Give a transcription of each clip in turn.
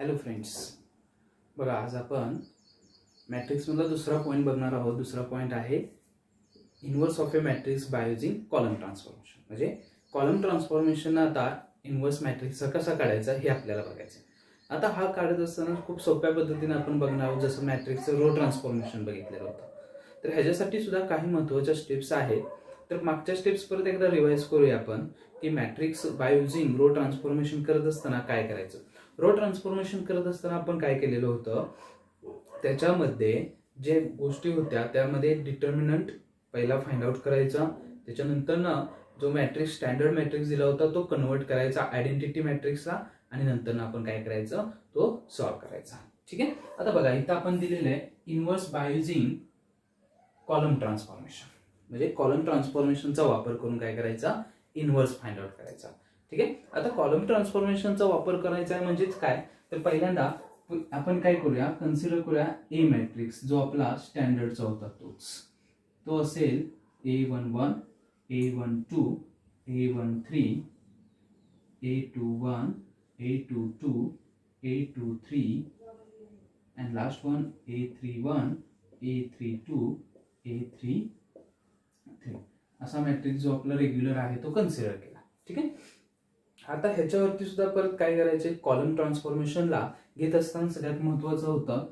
Hello friends, बघा आज आपण मॅट्रिक्समधला दुसरा पॉईंट बघणार आहोत. दुसरा पॉईंट आहे inverse of A matrix by using column transformation. म्हणजे कॉलम ट्रान्सफॉर्मेशन आता इन्व्हर्स मॅट्रिक्सचा कसा काढायचा हे आपल्याला बघायचं. आता हा काढत असताना खूप सोप्या पद्धतीने आपण बघणार आहोत. जसं मॅट्रिक्सचं रो ट्रान्सफॉर्मेशन बघितलेलं होतं, तर ह्याच्यासाठी सुद्धा काही महत्त्वाच्या स्टेप्स आहेत. तर मागच्या स्टेप्स परत एकदा रिवाइज करूया आपण की matrix by using row transformation करत असताना काय करायचं. रो ट्रान्सफॉर्मेशन करत असताना आपण काय केलेलं होतं, त्याच्यामध्ये जे गोष्टी होत्या त्यामध्ये डिटर्मिनंट पहिला फाइंड आउट करायचा. त्याच्यानंतर ना जो मॅट्रिक्स स्टँडर्ड मॅट्रिक्स दिला होता तो कन्वर्ट करायचा आयडेंटिटी मॅट्रिक्सला, आणि नंतर आपण काय करायचं तो सॉल्व्ह करायचा. ठीक आहे. आता बघा इथं आपण दिलेलं आहे inverse by using column transformation. म्हणजे कॉलम ट्रान्सफॉर्मेशनचा वापर करून काय करायचा, इन्व्हर्स फाइंड आउट करायचा. ठीक आहे. आता कॉलम ट्रान्सफॉर्मेशनचा वापर करायचा आहे म्हणजेच काय, तर पहिल्यांदा आपण काय करूया, कन्सिडर करूया ए मॅट्रिक्स जो आपला स्टँडर्डचा होता तो असेल A11, A12, A13, A21, A22, A23 and last one A31, A32, A33 असा मॅट्रिक्स जो आपला रेग्युलर आहे तो कन्सिडर केला. ठीक आहे. आता ह्याच्यावरती सुद्धा परत काय करायचे, कॉलम ट्रान्सफॉर्मेशनला घेत असताना सगळ्यात महत्वाचं होतं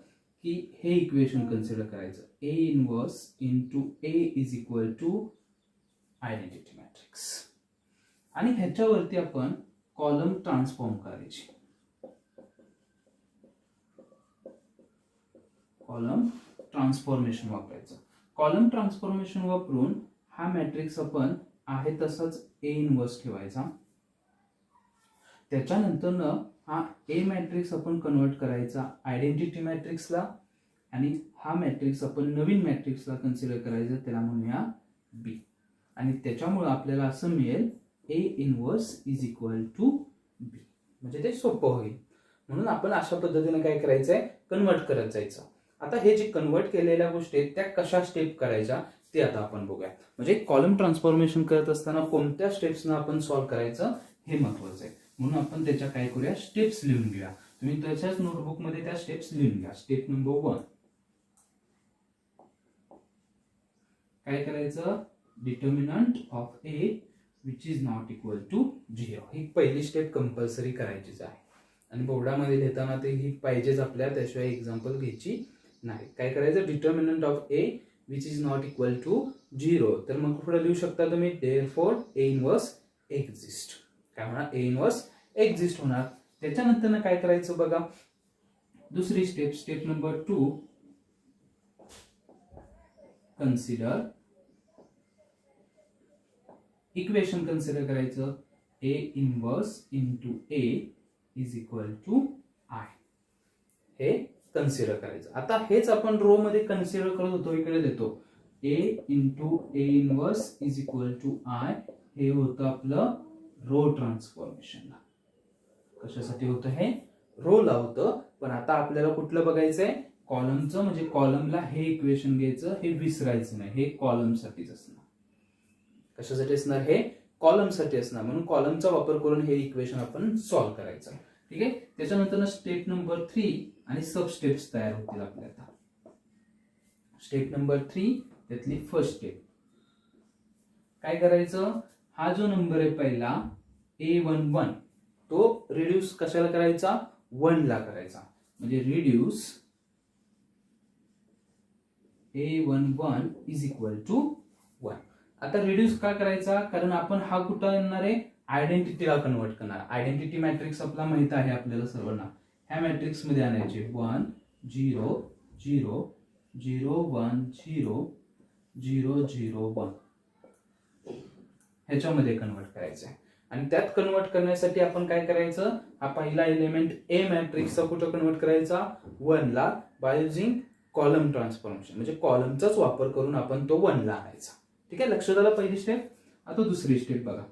की हे इक्वेशन कन्सिडर करायचं, A inverse into A is equal to identity matrix, आणि ह्याच्यावरती आपण कॉलम ट्रान्सफॉर्म करायची. कॉलम ट्रान्सफॉर्मेशन वापरायचं. कॉलम ट्रान्सफॉर्मेशन वापरून हा मॅट्रिक्स आपण आहे तसाच ए इनवर्स ठेवायचा. त्याच्यानंतर हा ए मॅट्रिक्स आपण कन्वर्ट करायचा आयडेंटिटी मॅट्रिक्सला, आणि हा मॅट्रिक्स आपण नवीन मॅट्रिक्सला कन्सिडर करायचं, त्याला म्हणूया बी, आणि त्याच्यामुळे आपल्याला असं मिळेल A inverse is equal to B. म्हणजे ते सोपं होईल म्हणून आपण अशा पद्धतीने काय करायचंय, कन्वर्ट करत जायचं. आता हे जे कन्वर्ट केलेल्या गोष्टी आहेत त्या कशा स्टेप करायच्या ते आता आपण बघूया. म्हणजे कॉलम ट्रान्सफॉर्मेशन करत असताना कोणत्या स्टेप्सनं आपण सॉल्व्ह करायचं हे महत्वाचं आहे. म्हणून आपण त्याच्या काय करूया, स्टेप्स लिहून घेऊया. तुम्ही त्याच्याच नोटबुक मध्ये त्या स्टेप्स लिहून घ्या. स्टेप नंबर 1 काय करायचं, determinant of A which is not equal to 0. ही पहिली स्टेप कंपल्सरी करायचीच आहे, आणि बोर्डामध्ये लिहिताना ते ही पाहिजेच आपल्या, त्याशिवाय एक्झाम्पल घ्यायची नाही. काय करायचं, determinant of A which is not equal to 0. तर मग पुढे लिहू शकता तुम्ही देअरफॉर ए इनवर्स एक्झिस्ट. काय होणार, ए इनवर्स एक्झिस्ट होणार. त्याच्यानंतर काय करायचं बघा, दुसरी step, step number 2 consider equation consider करायचं, A inverse into A is equal to I. हे कन्सिडर करायचं. आता हेच आपण रो मध्ये कन्सिडर करत होतो, इकडे देतो A into A inverse is equal to I. हे होतं आपलं रो ट्रान्सफॉर्मेशनला. कशासाठी होतं हे, रो ला होतं. पण आता आपल्याला कुठलं बघायचंय, कॉलमचं. म्हणजे कॉलमला हे इक्वेशन घ्यायचं, हे विसरायचं नाही, हे कॉलमसाठीच असणार. कशासाठी असणार, हे कॉलमसाठी असणार. म्हणून कॉलमचा वापर करून हे इक्वेशन आपण सॉल्व्ह करायचं. ठीक आहे. त्याच्यानंतर स्टेप नंबर 3 आणि सब स्टेप्स तयार होतील आपल्या. आता स्टेप नंबर 3 त्यातली फर्स्ट स्टेप काय करायचं, हा जो नंबर आहे पहिला A11 तो रिड्यूस कशाला करायचा, 1 ला करायचा. म्हणजे reduce A11 is equal to 1. आता रिड्यूस का करायचा, कारण आपण हा कुठं येणार आहे, आयडेंटिटीला कन्वर्ट करणार. आयडेंटिटी मॅट्रिक्स आपला माहित आहे आपल्याला सर्वांना. ह्या मॅट्रिक्स मध्ये आणायचे 1 0 0 0 1 0 0 0 1 ह्याच्यामध्ये कन्वर्ट करायचं आहे. आणि त्यात कन्वर्ट करण्यासाठी आपण काय करायचं, हा पहिला एलिमेंट ए मॅट्रिक्सचा कुठं कन्वर्ट करायचा, 1 ला, बाय युजिंग कॉलम ट्रान्सफॉर्मेशन. म्हणजे कॉलमचाच वापर करून आपण तो 1 ला आणायचा. ठीक आहे. लक्षात आलं पहिली स्टेप. आता दुसरी स्टेप बघा.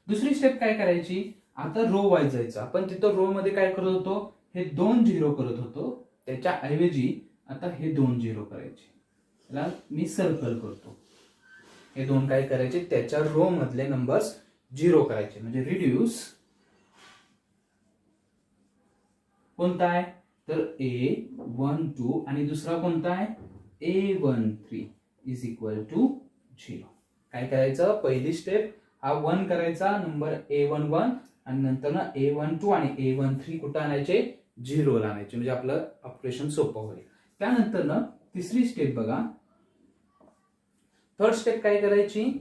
दुसरी स्टेप काय करायची, आता रो वाईज जायचं. आपण तिथं रो मध्ये काय करत होतो, हे 2 0 करत होतो, त्याच्या ऐवजी आता हे 2 0 करायचे. त्याला मी सर्कल करतो. हे दोन काय करायचे, त्याच्या रो मधले नंबर्स 0 करायचे. म्हणजे रिड्यूस कोणता आहे तर A12 आणि दुसरा कोणता आहे A13 इज इक्वल टू 0. काय करायचं पहिली स्टेप हा 1 करायचा नंबर A11 आणि नंतर ना A12 आणि A13 कुठं आणायचे 0 ला आणायचे म्हणजे आपलं ऑपरेशन सोपं होईल. त्यानंतर ना तिसरी स्टेप बघा थर्ड स्टेप काय करायची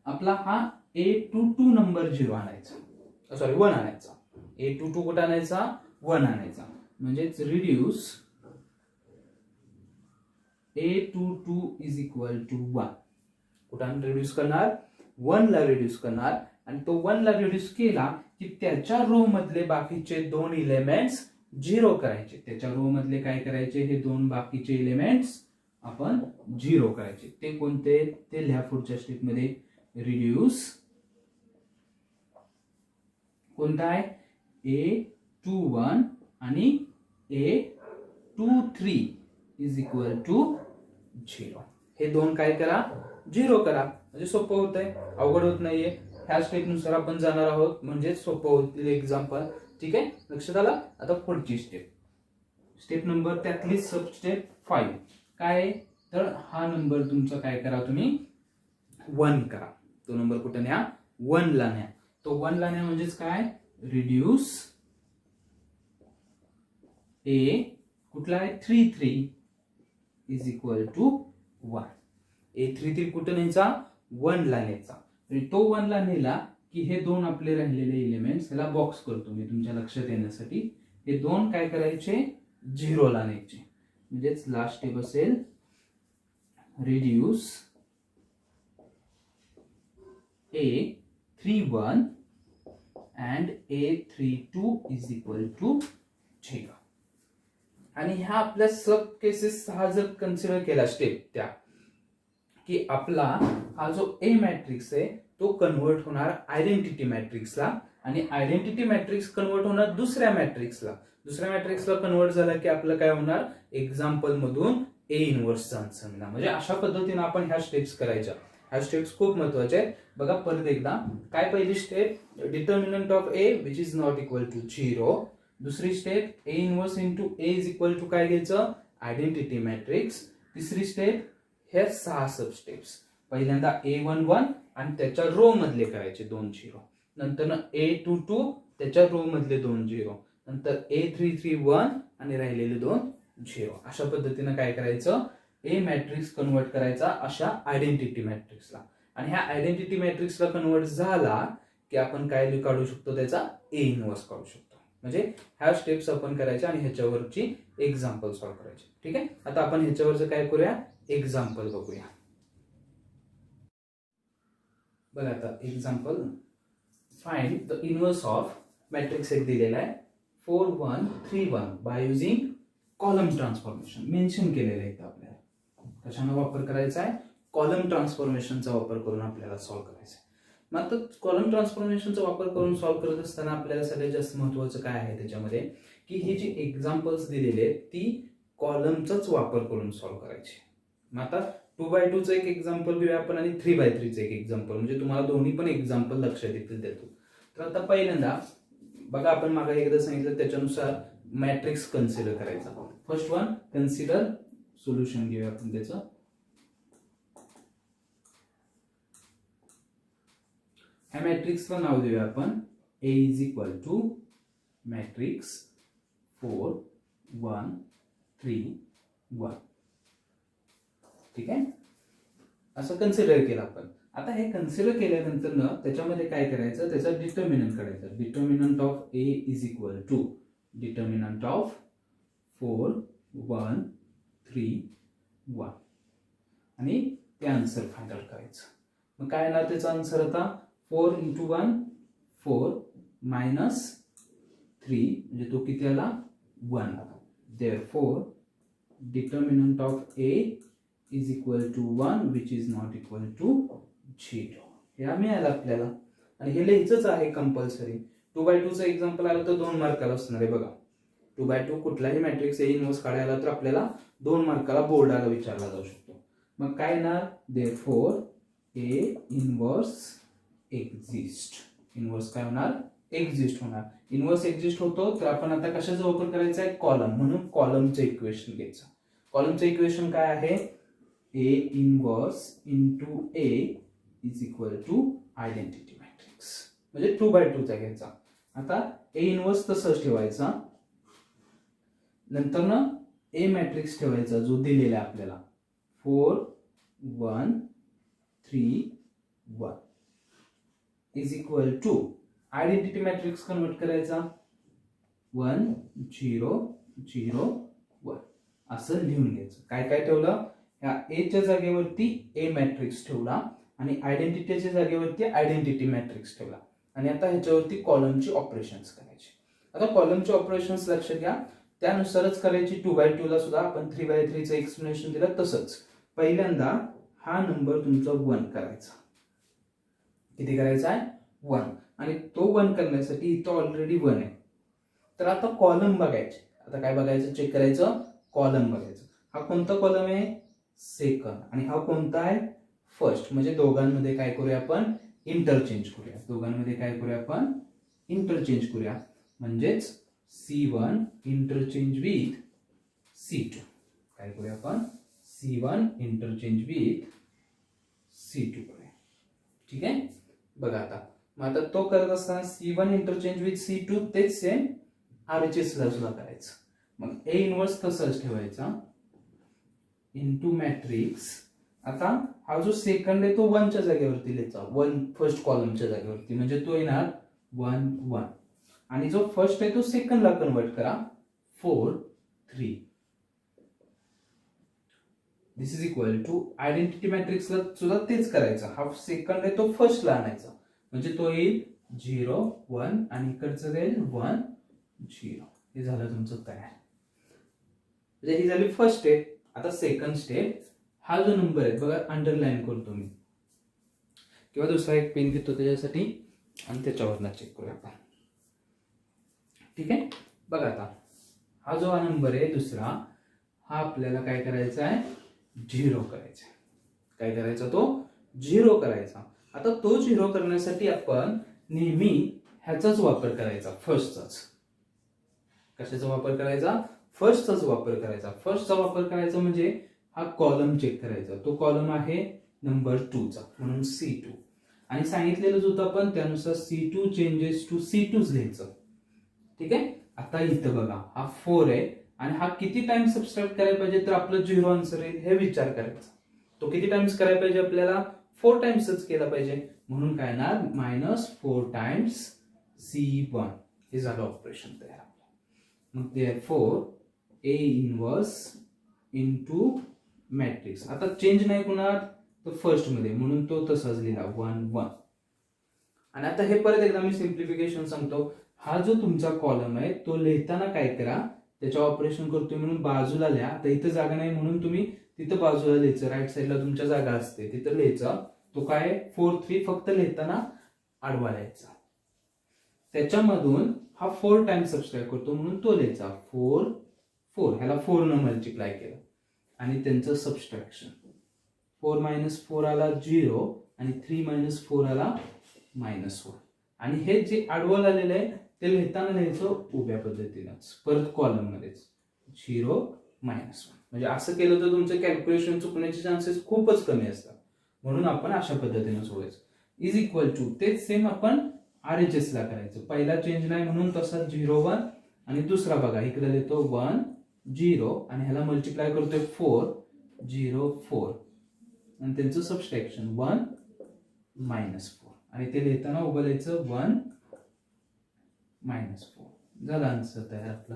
आपला हा A22 नंबर 0 आणायचा सॉरी 1 आणायचा A22 कुठं आणायचा 1 आणायचा म्हणजेच reduce A22 is equal to 1 कुठं रिड्यूस करणार 1 ला रिड्यूस करणार आणि तो 1 ला रिड्यूस केला की त्याच्या रो मधले बाकीचे दोन इलेमेंट्स 0 करायचे त्याच्या रो मधले काय करायचे हे दोन बाकीचे इलेमेंट्स आपण 0 करायचे ते कोणते ते लिहा पुढच्या स्टेप मध्ये रिड्यूस कोणता आहे A21 आणि A23 इज इक्वल टू 0 हे दोन काय करा 0 करा म्हणजे सोपं होत आहे अवघड होत नाहीये ह्या स्टेप नुसार आपण जाणार आहोत म्हणजे सोपं होतील एक्झाम्पल ठीक आहे लक्षात आलं. आता पुढची स्टेप नंबर त्यातली सब स्टेप 5 काय तर हा नंबर तुमचा काय करा तुम्ही 1 करा तो नंबर कुठे न्या 1 ला न्या तो 1 ला न्या म्हणजेच काय रिड्यूस A कुठला आहे 33 इज इक्वल टू 1 A33 कुठे न्यायचा 1 ला न्यायचा तो 1 ला नेला की हे दोन आपले राहिलेले एलिमेंट्स याला बॉक्स करतो मी तुमच्या लक्षात येण्यासाठी हे दोन काय करायचे 0 ला न्यायचे म्हणजेच लास्ट स्टेप असेल reduce A31 and A32 is equal to 0 आणि ह्या आपल्या सब केसेस हा जर कन्सिडर केला स्टेप त्या की आपला हा जो A मॅट्रिक्स आहे तो कन्वर्ट होणार आयडेंटिटी मॅट्रिक्सला आणि आयडेंटिटी मॅट्रिक्स कन्वर्ट होणार दुसऱ्या मॅट्रिक्सला कन्वर्ट झाला की आपलं काय होणार एक्झाम्पल मधून A इनव्हर्सचा आन्सर मिळणार म्हणजे अशा पद्धतीने आपण ह्या स्टेप्स करायच्या ह्या स्टेप्स खूप महत्वाच्या आहेत बघा परत एकदा काय पहिली step determinant of A which is not equal to 0 दुसरी step A inverse into A is equal to काय घ्यायचं आयडेंटिटी मॅट्रिक्स तिसरी स्टेप हे 6 सब स्टेप्स पहिल्यांदा A11 आणि त्याच्या रो मधले करायचे 2 0 नंतर A22 त्याच्या रो मधले 2 0 नंतर A33 1 आणि राहिलेले 2 0 अशा पद्धतीने काय करायचं A मॅट्रिक्स कन्वर्ट करायचा अशा आयडेंटिटी मॅट्रिक्सला आणि ह्या आयडेंटिटी मॅट्रिक्सला कन्वर्ट झाला की आपण काय काढू शकतो त्याचा A इनव्हर्स काढू शकतो म्हणजे ह्या स्टेप्स आपण करायच्या आणि ह्याच्यावरची एक्झाम्पल सॉल्व्ह करायची ठीक आहे. आता आपण ह्याच्यावरचं काय करूया एक्झाम्पल बघूया बघा आता example find the inverse of matrix एक दिलेला आहे 4 1 3 1 by using column transformation mention केलेलं आहे आपल्याला कशाने वापर करायचा आहे कॉलम ट्रान्सफॉर्मेशनचा वापर करून आपल्याला सॉल्व्ह करायचा आहे. मग आता कॉलम ट्रान्सफॉर्मेशनचा वापर करून सॉल्व्ह करत असताना आपल्याला सगळ्यात जास्त महत्त्वाचं काय आहे त्याच्यामध्ये की ही जी एक्झाम्पल्स दिलेली आहेत ती कॉलमचाच वापर करून सॉल्व्ह करायची. मग आता 2x2 चं एक एक्झाम्पल घेऊया आपण आणि 3x3 चं एक एक्झाम्पल म्हणजे तुम्हाला दोन्ही पण एक्झाम्पल लक्षात येतील देतो. तर आता पहिल्यांदा बघा आपण मागे एकदा सांगितलं त्याच्यानुसार मॅट्रिक्स कन्सिडर करायचा. फर्स्ट वन कन्सिडर सोल्युशन घेऊया आपण त्याचं ह्या मॅट्रिक्सला नाव देऊया आपण A is equal to matrix 4 1 3 1 ठीक आहे असं कन्सिडर केलं आपण. आता हे कन्सिडर केल्यानंतर ना त्याच्यामध्ये काय करायचं त्याचा डिटर्मिनंट काढायचं. Determinant of A is equal to determinant of 4 1 3 1 आणि ते आन्सर फाइंड करायचं. मग काय येणार त्याचा आन्सर आता 4 into 1 4 minus 3 म्हणजे तो किती आला 1. Therefore determinant of A is equal to 1 which is not equal to 0. हे मिळालं आपल्याला आणि हे लिहायचंच आहे कंपल्सरी. 2x2 चं एक्झाम्पल आलं तर 2 मार्काला असणार आहे बघा. 2x2 कुठलाही मॅट्रिक्स A इनव्हर्स काढायला तर आपल्याला 2 मार्काला बोर्डाला विचारला जाऊ शकतो. मग काय येणार Therefore A inverse exist. Inverse काय होणार एक्झिस्ट होणार. इनव्हर्स एक्झिस्ट होतो तर आपण आता कशाचा वापर करायचा आहे, कॉलम, म्हणून कॉलमचं इक्वेशन घ्यायचं. कॉलमचं इक्वेशन काय आहे, A inverse into A is equal to identity matrix, म्हणजे 2x2 चा घ्यायचा. आता ए इनव्हर्स तसंच ठेवायचा, नंतर ना ए मॅट्रिक्स ठेवायचा जो दिलेला आहे आपल्याला 4 1 3 1 is equal to identity matrix convert करायचा 1 0 0 1 असं लिहून घ्यायचं. काय काय ठेवलं, या ए च्या जागेवरती ए मॅट्रिक्स ठेवला आणि आयडेंटिटीच्या जागेवरती आयडेंटिटी मॅट्रिक्स ठेवला आणि आता ह्याच्यावरती कॉलमची ऑपरेशन्स करायची. आता कॉलमची ऑपरेशन्स लक्षात घ्या, त्यानुसारच करायची. 2x2 ला सुद्धा आपण 3x3 चं एक्सप्लेनेशन दिलं तसंच. पहिल्यांदा हा नंबर तुमचा 1 करायचा. किती करायचा आहे, 1, आणि तो 1 करण्यासाठी इथं ऑलरेडी 1 आहे. तर आता कॉलम बघायचे. आता काय बघायचं, चेक करायचं, कॉलम बघायचं. हा कोणता कॉलम आहे, सेकंड, आणि हा कोणता आहे, फर्स्ट. म्हणजे दोघांमध्ये काय करूया आपण, इंटरचेंज करूया. दोघांमध्ये काय करूया आपण, इंटरचेंज करूया. म्हणजेच C1 इंटरचेंज विथ C2. काय करूया आपण, C1 इंटरचेंज विथ C2 करूया. ठीक आहे, बघा आता. मग आता तो करत असताना C1 इंटरचेंज विथ C2 तेच सेम RHS ला सुद्धा करायचं. मग ए इनव्हर्स तसंच ठेवायचा इंटू मॅट्रिक्स. आता हा जो सेकंड आहे तो 1 च्या जागेवरती लिहायचा, 1 फर्स्ट कॉलमच्या जागेवरती, म्हणजे तो येणार 1 1, आणि जो फर्स्ट आहे तो सेकंडला कन्वर्ट करा 4 3. दिस इज इक्वल टू आयडेंटिटी मॅट्रिक्सला सुद्धा तेच करायचं. हा सेकंड आहे तो फर्स्टला आणायचा, म्हणजे तो येईल 0 1 आणि इकडचं जाईल 1 0. हे झालं तुमचं तयार. म्हणजे ही झाली फर्स्ट स्टेप. आता सेकंड स्टेप, हा जो नंबर आहे बघा, अंडरलाईन करतो मी किंवा दुसरा एक पेन घेतो त्याच्यासाठी आणि त्याच्यावरनं चेक करूया आपण. ठीक आहे, बघा आता हा जो नंबर आहे दुसरा, हा आपल्याला काय करायचा आहे, 0 करायचा आहे. काय करायचा, तो 0 करायचा. आता तो 0 करण्यासाठी आपण नेहमी ह्याचाच वापर करायचा, फर्स्टचाच. कशाचा वापर करायचा, फर्स्टचाच वापर करायचा. फर्स्टचा वापर करायचा म्हणजे हा कॉलम चेक करायचा. तो कॉलम आहे नंबर 2 चा, म्हणून C2, आणि सांगितलेलंच होतं आपण त्यानुसार C2 चेंजेस टू C2च लिहायचं. ठीक आहे, आता इथं बघा हा 4 आहे आणि हा किती टाइम्स सबस्ट्रॅक्ट करायला पाहिजे, तर आपलं 0 आन्सर येईल हे विचार करायचा. तो किती टाइम्स करायला पाहिजे, आपल्याला 4 टाइम्सच केला पाहिजे, म्हणून काय येणार -4 टाइम्स C1. हे झालं ऑपरेशन तयार. मग therefore A inverse into matrix. आता चेंज नाही होणार तर फर्स्ट मध्ये, म्हणून तो तसाच लिहिला 1 1. आणि आता हे परत एकदा मी सिम्प्लिफिकेशन सांगतो. हा जो तुमचा कॉलम आहे तो लिहिताना काय करा, त्याच्या ऑपरेशन करतोय म्हणून बाजूला लिहा. आता इथं जागा नाही म्हणून तुम्ही तिथं बाजूला लिहायचं, राईट साईडला तुमच्या जागा असते तिथं लिहायचं. तो काय 4 3 फक्त लिहिताना आडवा लिहायचा. त्याच्यामधून हा 4 टाइम्स सबस्ट्रॅक्ट करतो म्हणून तो लिहायचा 4 4. ह्याला 4 न मल्टिप्लाय केलं आणि त्यांचं सबस्ट्रॅक्शन. 4 - 4 आला 0 आणि 3 - 4 आला -1. आणि हे जे आडवं आलेलं आहे ते लिहिताना लिहायचं उभ्या पद्धतीनंच, परत कॉलम मध्येच 0 -1. म्हणजे असं केलं तर तुमचं कॅल्क्युलेशन चुकण्याचे चान्सेस खूपच कमी असतात, म्हणून आपण अशा पद्धतीनं सोडायचं. इज इक्वल टू तेच सेम आपण RHS ला करायचं. पहिला चेंज नाही म्हणून तसा 0 1, आणि दुसरा बघा इकडे लिहितो 1 0 आणि ह्याला मल्टिप्लाय करतोय 4 0 4, आणि त्यांचं सबस्ट्रॅक्शन 1 -4, आणि ते लिहिताना उभं लिहायचं 1 -4. झालं आन्सर तयार आपलं.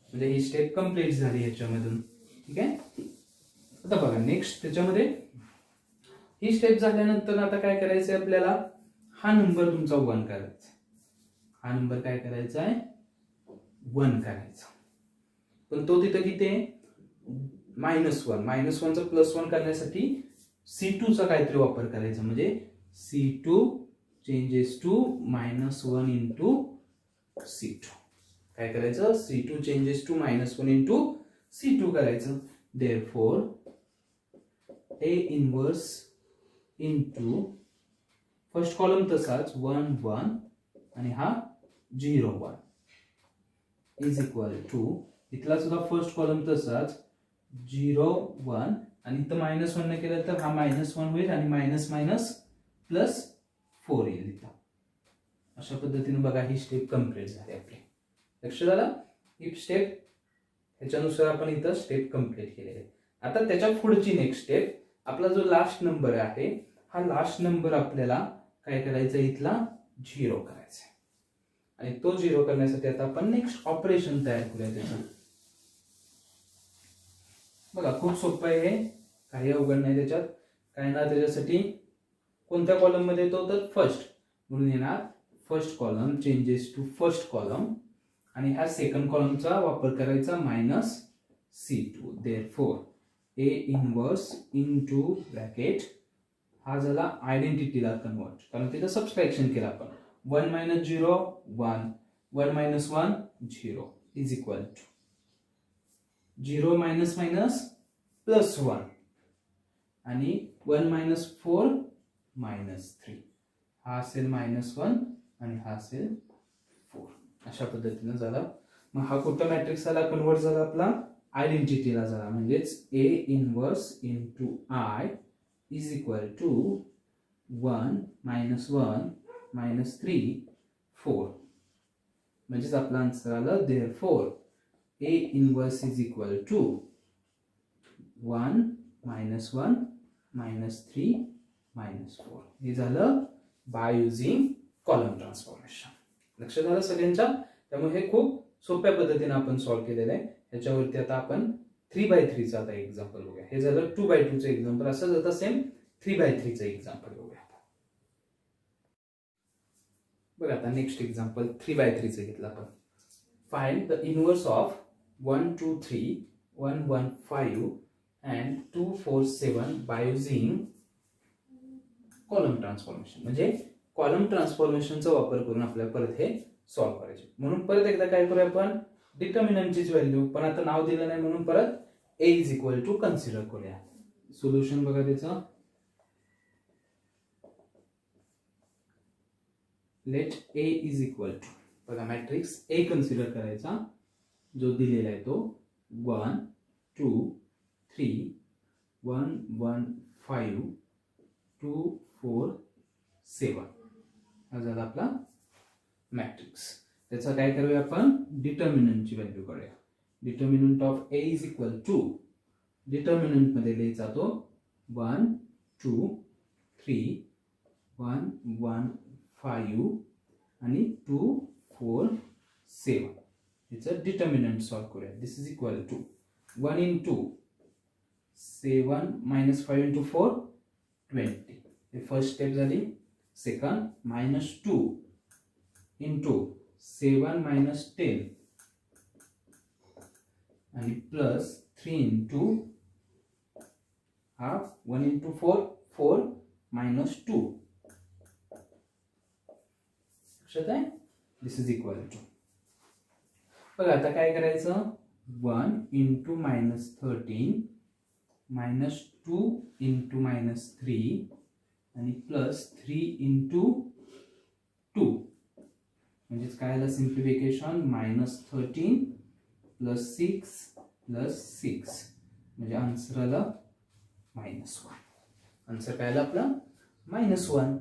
म्हणजे ही स्टेप कम्प्लीट झाली ह्याच्यामधून. ठीक आहे, आता बघा नेक्स्ट त्याच्यामध्ये ही स्टेप झाल्यानंतर आता काय करायचंय आपल्याला, हा नंबर तुमचा 1 करायचा. हा नंबर काय करायचा आहे, 1 करायचा. पण तो तिथं किती आहे, -1. -1 चा +1 करण्यासाठी C2 चा काहीतरी वापर करायचा. म्हणजे C2 changes to -1 into C2. काय करायचं, C2 changes to -1 into C2 करायचं. therefore A inverse into first column तसाच 1 1 आणि हा 0 1 इज इक्वल टू, इथला सुद्धा फर्स्ट कॉलम तसाच 0 1 आणि इथं -1 ने केलं तर हा -1 होईल आणि मायनस मायनस प्लस 4 येईल इथं. अशा पद्धतीने बघा ही स्टेप कंप्लीट झाली आपली. लक्षात आलं? ही स्टेप ह्याच्यानुसार आपण इथं स्टेप कंप्लीट केलेली आहे. आता त्याच्या पुढची नेक्स्ट स्टेप, आपला जो लास्ट नंबर आहे हा लास्ट नंबर आपल्याला काय करायचा, इथला 0 करायचा आहे. आणि तो 0 करण्यासाठी आता आपण नेक्स्ट ऑपरेशन तयार करूया त्याचं. बघा खूप सोपं आहे हे, काही अवघड नाही त्याच्यात. काय ना, त्याच्यासाठी कोणत्या कॉलम मध्ये येतो तर फर्स्ट, म्हणून येणार first column changes to first column आणि ह्या सेकंड कॉलमचा वापर करायचा -C2. Therefore A inverse into bracket, हा झाला आयडेंटिटीला कन्वर्ट, कारण तिथं सबट्रॅक्शन केलं आपण. 1 - 0 1, 1 - 1 0 is equal to 0 minus minus plus 1 आणि 1 - 4 -3, हा असेल -1 आणि हा असेल 4. अशा पद्धतीने झाला. मग हा कुठं मॅट्रिक्सला कन्वर्ट झाला, आपला आयडेंटिटीला झाला. म्हणजेच A inverse into I is equal to 1 - 1 -3 4. म्हणजेच आपला आन्सर आला therefore A inverse is equal to 1 - 1 -3 -4. हे झालं बाय युझिंग कॉलम ट्रान्सफॉर्मेशन. लक्षात आलं सगळ्यांच्या? त्यामुळे हे खूप सोप्या पद्धतीने आपण सॉल्व्ह केलेलं आहे. ह्याच्यावरती आता आपण 3x3 चा आता एक्झाम्पल बघूया. हे झालं 2x2 चं एक्झाम्पल. असं आता सेम 3x3 चं एक्झाम्पल बघूया. बघा आता नेक्स्ट एक्झाम्पल 3x3 चं घेतलं आपण. Find the inverse of 1 2 3 1 1 5 and 2 4 7 by using column transformation. म्हणजे कॉलम ट्रान्सफॉर्मेशनचा वापर करून आपल्याला परत हे सॉल्व्ह करायचे. म्हणून परत एकदा काय करूया आपण, डिटर्मिनंटचीच व्हॅल्यू, पण आता नाव दिलं नाही म्हणून परत A is equal to consider करूया. सोल्युशन बघा त्याचं. Let A is equal to, बघा मॅट्रिक्स A कन्सिडर करायचा, जो दिलेला आहे तो 1 2 3 1 1 5 2 4 7. हा झाला आपला मॅट्रिक्स. त्याचा काय करूया आपण, डिटर्मिनंटची व्हॅल्यू करूया. Determinant of A is equal to, determinant मध्ये लिहायचा तो 1 2 3 1 1 5 आणि 2 4 7. याचं डिटर्मिनंट सॉल्व्ह करूया. This is equal to 1 into 7 minus 5 into 4 20. हे फर्स्ट स्टेप झाली. सेकंड -2 into 7 minus 10 आणि plus 3 into half 1 into 4 4 minus 2. लक्षात आहे? दिस इज इक्वल टू, बघा आता काय करायचं, 1 into -13 -2 into -3 आणि प्लस 3 into 2. म्हणजेच काय आलं सिम्प्लिफिकेशन, -13 प्लस 6 प्लस 6, म्हणजे आन्सर आलं -1. आन्सर काय आलं आपलं -1.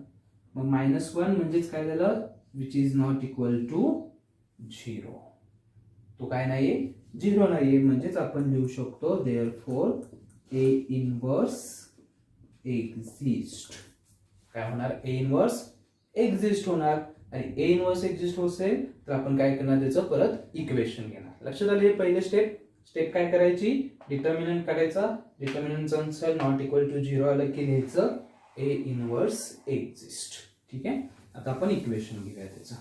मग -1 म्हणजेच काय झालं, which is not equal to 0. तो काय नाहीये, 0 नाहीये. म्हणजेच आपण लिहू शकतो देअरफॉर A इनवर्स एक्झिस्ट. काय होणार, A इनवर्स एक्झिस्ट होणार. आणि A इनवर्स एक्झिस्ट असेल तर आपण काय करणार, त्याचं परत इक्वेशन घेणार. लक्षात आलं? हे पहिले स्टेप काय करायची, डिटर्मिनंट काढायचा. डिटर्मिनंटचं आन्सर नॉट इक्वल टू 0 आलं की लिहायचं A इनवर्स एक्झिस्ट. ठीक आहे. आता आपण इक्वेशन घेऊया त्याचं.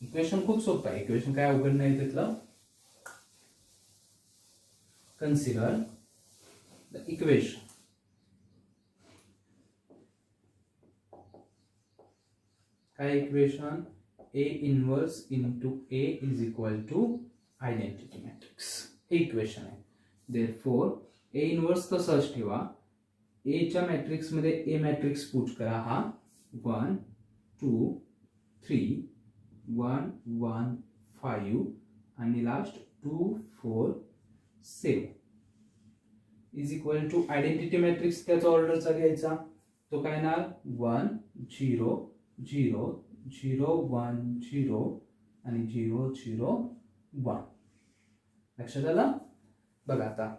इक्वेशन खूप सोपं आहे. इक्वेशन काय अवघड नाही त्यातलं. Consider the equation. काय equation, A inverse into A is equal to identity matrix. हे इक्वेशन आहे. देअरफॉर A इनवर्स तसंच ठेवा. A च्या मॅट्रिक्स मध्ये A मॅट्रिक्स पुट करा, हा 1 2 3 1 1 5 आणि last 2 4 7 is equal to identity matrix त्याचा ऑर्डरचा घ्यायचा, तो काय येणार 1 0 0 0 1 0 आणि 0 0 1. लक्षात आलं? बघा आता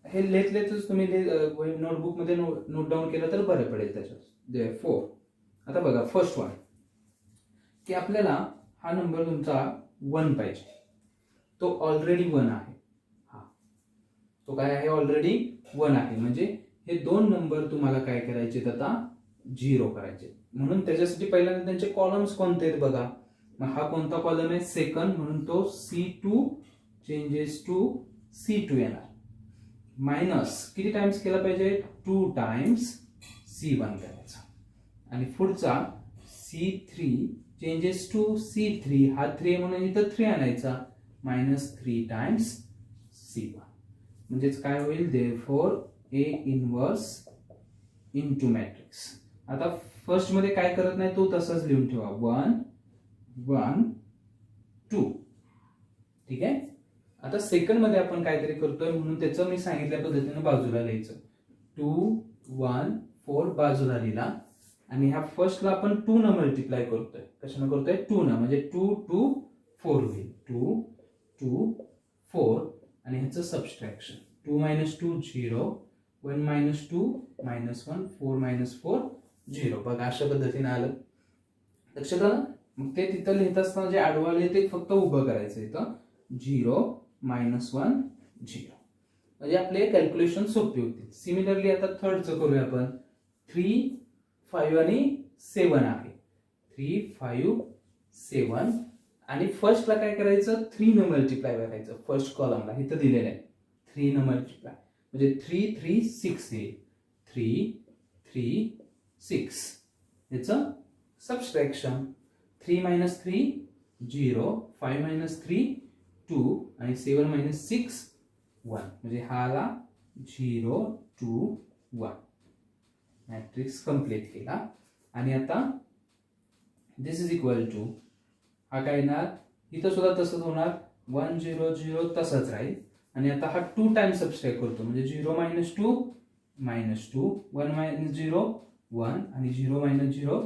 हे लेतच तुम्ही नोटबुक मध्ये नोट डाऊन केलं तर बरं पडेल त्याच्यात. 4 आता बघा फर्स्ट वन की आपल्याला हा नंबर तुमचा 1 पाहिजे, तो ऑलरेडी 1 आहे. हा तो काय आहे ऑलरेडी 1 आहे, म्हणजे हे दोन नंबर तुम्हाला काय करायचे आता 0 करायचे. म्हणून त्याच्यासाठी पहिल्यांदा त्यांचे कॉलम्स कोणते आहेत बघा. मग हा कोणता कॉलम आहे सेकंड, म्हणून तो C2 चेंजेस टू C2 येणार. मायनस किती टाइम्स केला पाहिजे 2 टाइम्स C1 करायचा. आणि पुढचा C3 चेंजेस टू C3, हा 3 म्हणून इथं 3 आणायचा, मायनस 3 टाइम्स C1. म्हणजेच काय होईल therefore A inverse into matrix. आता फर्स्ट मध्ये काय करत नाही तो तसंच लिहून ठेवा 1 1 2. ठीक आहे. आता सेकंड मध्ये आपण काहीतरी करतोय म्हणून त्याचं मी सांगितल्या पद्धतीने बाजूला लिहायचं. 2 1 4 बाजूला लिहिला आणि ह्या फर्स्टला आपण 2 न मल्टिप्लाय करतोय. कशाने करतोय 2 न, म्हणजे 2 2 4 होईल. 2 2 4 आणि ह्याचं सबस्ट्रॅक्शन 2 - 2 0 1 - 2 -1 4 - 4 0. बघा अशा पद्धतीने आलं. लक्षात आलं? मग ते तिथं लिहित असताना जे आडवाले ते फक्त उभं करायचं इथं 0 -1 0. म्हणजे आपले कॅल्क्युलेशन सोपी होती. सिमिलरली आता थर्डचं करूया आपण. 3 5 आणि 7 आहे. 3 5 7 आणि फर्स्टला काय करायचं 3 न मल्टिप्लाय करायचं. फर्स्ट कॉलमला इथं दिलेलं आहे 3 न मल्टिप्लाय, म्हणजे 3 3 6 येईल. 3 3 6 याचं सबस्ट्रॅक्शन 3 - 3 0 5 - 3 2 आणि 7 - 6 1. म्हणजे हा आला 0 2 1. मॅट्रिक्स कंप्लीट केला. आणि आता दिस इज इक्वल टू हा काय येणार इथं सुद्धा तसंच होणार 1 0 0 तसंच राहील. आणि आता हा 2 टाइम्स सबस्ट्रॅक्ट करतो, म्हणजे 0 - 2 -2 1 - 0 1 आणि 0 - 0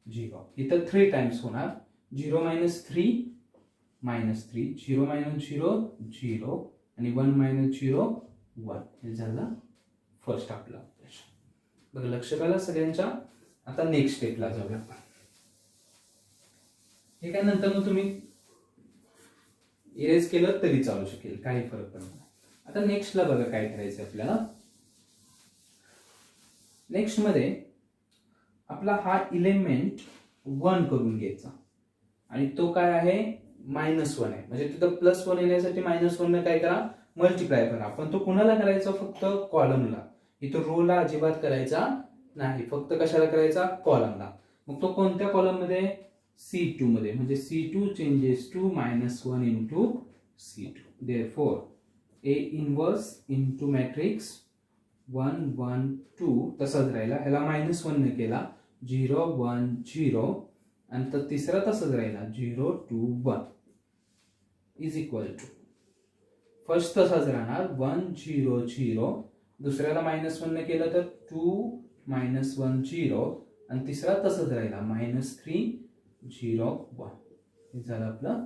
0. इथं 3 टाइम्स होणार 0 - 3 -3 0 - 0 0 आणि 1 - 0 1. हे झालं फर्स्ट आपलं ऑपरेशन. बघा लक्षात आलं सगळ्यांच्या. आता नेक्स्ट स्टेपला जाऊया आपण. हे काय नंतर मग तुम्ही इरेज केलं तरी चालू शकेल, काही फरक पडत नाही. आता नेक्स्टला बघा काय करायचं आपल्याला. नेक्स्ट मध्ये आपला हा इलेमेंट 1 करून घ्यायचा आणि तो काय आहे -1 आहे. म्हणजे तिथं +1 येण्यासाठी -1 ने काय करा मल्टिप्लाय करा. पण तो कुणाला करायचा फक्त कॉलमला. इथं रोला अजिबात करायचा नाही, फक्त कशाला करायचा कॉलमला. मग तो कोणत्या कॉलम मध्ये C2 मध्ये, म्हणजे C2 changes to -1 into C2. Therefore A inverse into matrix 1 1 2 तसाच राहिला. ह्याला -1 ने केला 0 1 0 आणि तर तिसरा तसाच राहिला 0 2 1 इज इक्वल टू फर्स्ट तसाच राहणार 1 0 0. दुसऱ्याला -1 ने केलं तर 2 -1 0 आणि तिसरा तसंच राहिला -3 0 1. हे झालं आपलं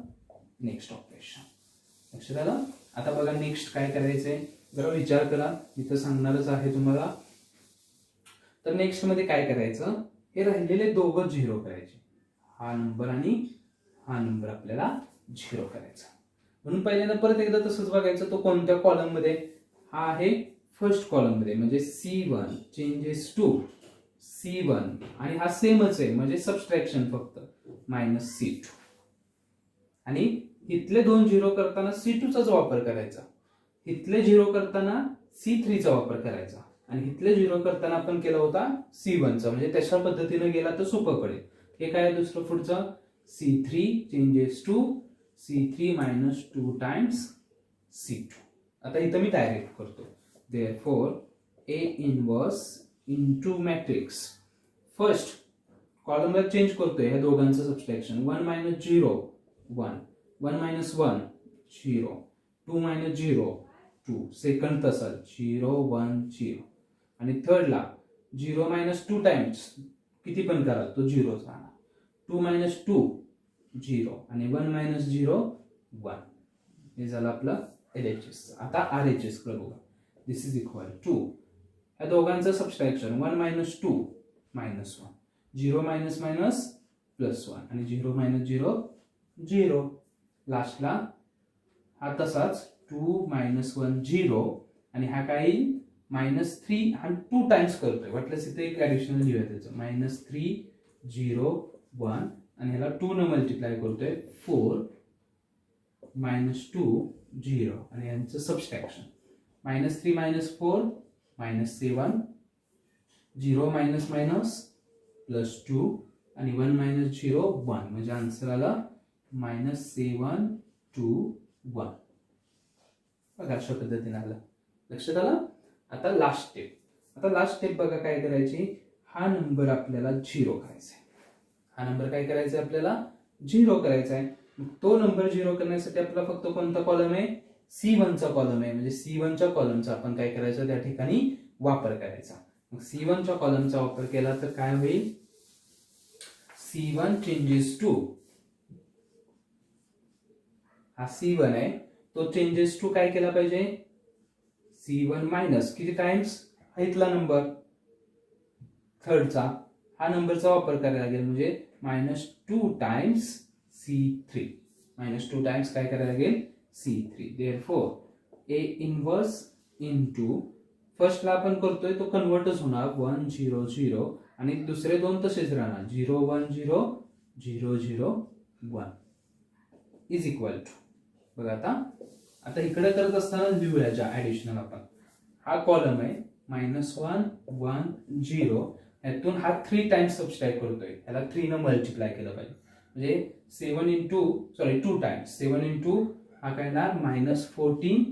नेक्स्ट ऑपरेशन. लक्षात आलं? आता बघा नेक्स्ट काय करायचंय जरा विचार करा, इथं सांगणारच आहे तुम्हाला. तर नेक्स्ट मध्ये काय करायचं, हे राहिलेले दोघं 0 करायचे. हा नंबर आणि हा नंबर आपल्याला 0 करायचा. म्हणून पहिल्यांदा परत एकदा तसंच बघायचं, तो कोणत्या कॉलम मध्ये. हा आहे फर्स्ट कॉलम मध्ये, म्हणजे C1 चेंजेस टू C1 आणि हा सेमच आहे, म्हणजे सबस्ट्रॅक्शन फक्त -C2. आणि इथले 2 0 करताना C2 चाच वापर करायचा, इथले 0 करताना C3 चा वापर करायचा आणि इथले 0 करताना आपण केला होता C1 चा. म्हणजे तशा पद्धतीने गेला तर सोपं पडेल. हे काय दुसरं पुढचं C3 changes to C3 - 2 times C2. आता इथं मी डायरेक्ट करतो. Therefore A inverse into matrix first कॉलमला change करतोय ह्या दोघांचं subtraction. 1 minus 0 1, 1 minus 1 0, 2 minus 0 2, second तसंच 0 1 0, आणि थर्डला 0 मायनस 2 टाइम्स किती पण करा तो 0 राहणार. 2 मायनस 2 0, आणि 1 मायनस 0 1. हे झालं आपलं LHS. आता RHS कडे बघा. दिस इज इक्वल टू या दोघांचं subtraction 1 minus 2 minus 1, 0 minus minus plus 1, आणि 0 मायनस 0 0. लास्टला हा तसाच 2 मायनस 1 0, आणि हा काही मायनस 3 आणि 2 टाइम्स करतोय. वाटल्यास इथे एक ऍडिशनल लिहूया त्याचं मायनस 3 0 1, आणि ह्याला 2 न मल्टिप्लाय करतोय 4 मायनस 2 0, आणि यांचं subtraction minus 3 minus 4 minus 7, 0 minus minus plus 2, आणि 1 मायनस 0 1, म्हणजे आन्सर आला मायनस 7 2 1. बघा अशा पद्धतीने आलं. लक्षात आलं. आता लास्ट स्टेप बघा काय करायची. हा नंबर आपल्याला 0 करायचा आहे. हा नंबर काय करायचा आहे आपल्याला 0 करायचा आहे. तो नंबर 0 करण्यासाठी आपला फक्त कोणता कॉलम आहे C1 चा कॉलम आहे. म्हणजे C1 च्या कॉलमचा आपण काय करायचं त्या ठिकाणी वापर करायचा. मग C1 च्या कॉलमचा वापर केला तर काय होईल. C1 चेंजेस टू, हा C1 आहे तो चेंजेस टू काय केला पाहिजे. C1 मायनस किती टाइम्स इथला नंबर थर्डचा, हा नंबरचा वापर करायला लागेल. म्हणजे minus 2 times C3, minus 2 times काय करायला लागेल C3. Therefore A inverse into, फर्स्टला आपण करतोय तो कन्वर्टच होणार 1 0 0, आणि दुसरे दोन तसेच राहणार 0 1 0 0 0 1 इज इक्वल टू. बघा आता इकडे करत असताना लिहूया ज्या ऍडिशनल आपण. हा कॉलम आहे मायनस 1 1 0, यातून हा 3 टाइम्स सबस्ट्रॅक्ट करतोय. याला 3 न मल्टिप्लाय केलं पाहिजे. म्हणजे 2 टाइम्स 7 इंटू हा काय येणार मायनस 14,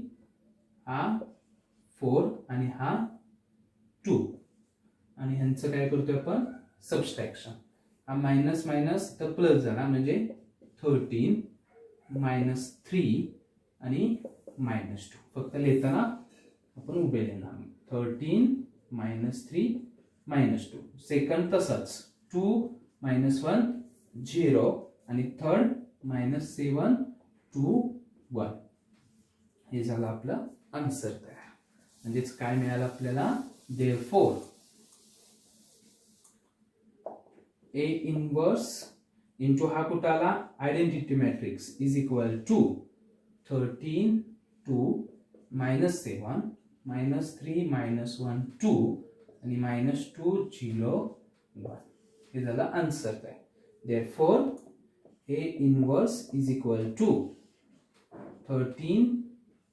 हा 4, आणि हा 2, आणि ह्यांचं काय करतोय आपण सबस्ट्रॅक्शन. हा मायनस मायनस तर प्लस झाला म्हणजे 13 मायनस 3 आणि मायनस 2. फक्त लिहिताना आपण उभे लिहिणार 13 मायनस 3 मायनस 2. सेकंड तसंच 2 मायनस 1 0, आणि थर्ड मायनस 7 2 1. हे झालं आपलं आन्सर तयार. म्हणजेच काय मिळालं आपल्याला. देअरफॉर A इनवर्स इंटू हा कुठं आला identity matrix is equal to 13 2 minus 7 minus 3 minus 1 2, आणि मायनस 2 0 1. हे झालं आन्सर तयार. Therefore A inverse is equal to 13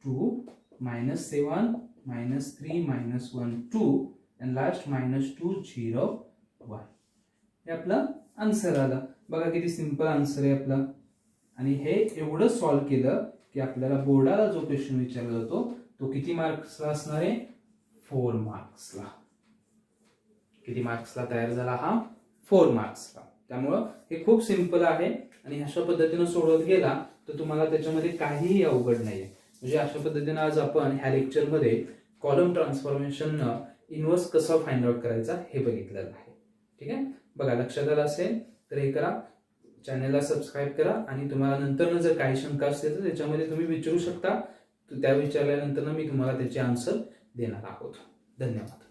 2 minus 7 minus 3 minus 1 2 and last minus 2 0 1. हे आपलं आन्सर आलं. बघा किती सिंपल आन्सर आहे आपला. आणि हे एवढं सॉल्व्ह केलं की आपल्याला बोर्डाला जो क्वेश्चन विचारला जातो तो किती मार्क्सला असणार आहे 4 मार्क्सला. किती मार्क्सला तयार झाला हा 4 मार्क्सला. त्यामुळं हे खूप सिंपल आहे आणि अशा पद्धतीने सोडवत गेला तर तुम्हाला त्याच्यामध्ये काहीही अवघड नाहीये. म्हणजे अशा पद्धतीने आज आपण ह्या लेक्चरमध्ये कॉलम ट्रान्सफॉर्मेशननं इनवर्स कसा फाइंड आउट करायचा हे बघितलेलं आहे. ठीक आहे. बघा लक्षात आलं असेल तर हे करा, चॅनलला सबस्क्राईब करा आणि तुम्हाला नंतर जर काही शंका असतील तर त्याच्यामध्ये तुम्ही विचारू शकता. त्या विचारल्यानंतर मी तुम्हाला त्याचे आन्सर देणार आहोत. धन्यवाद.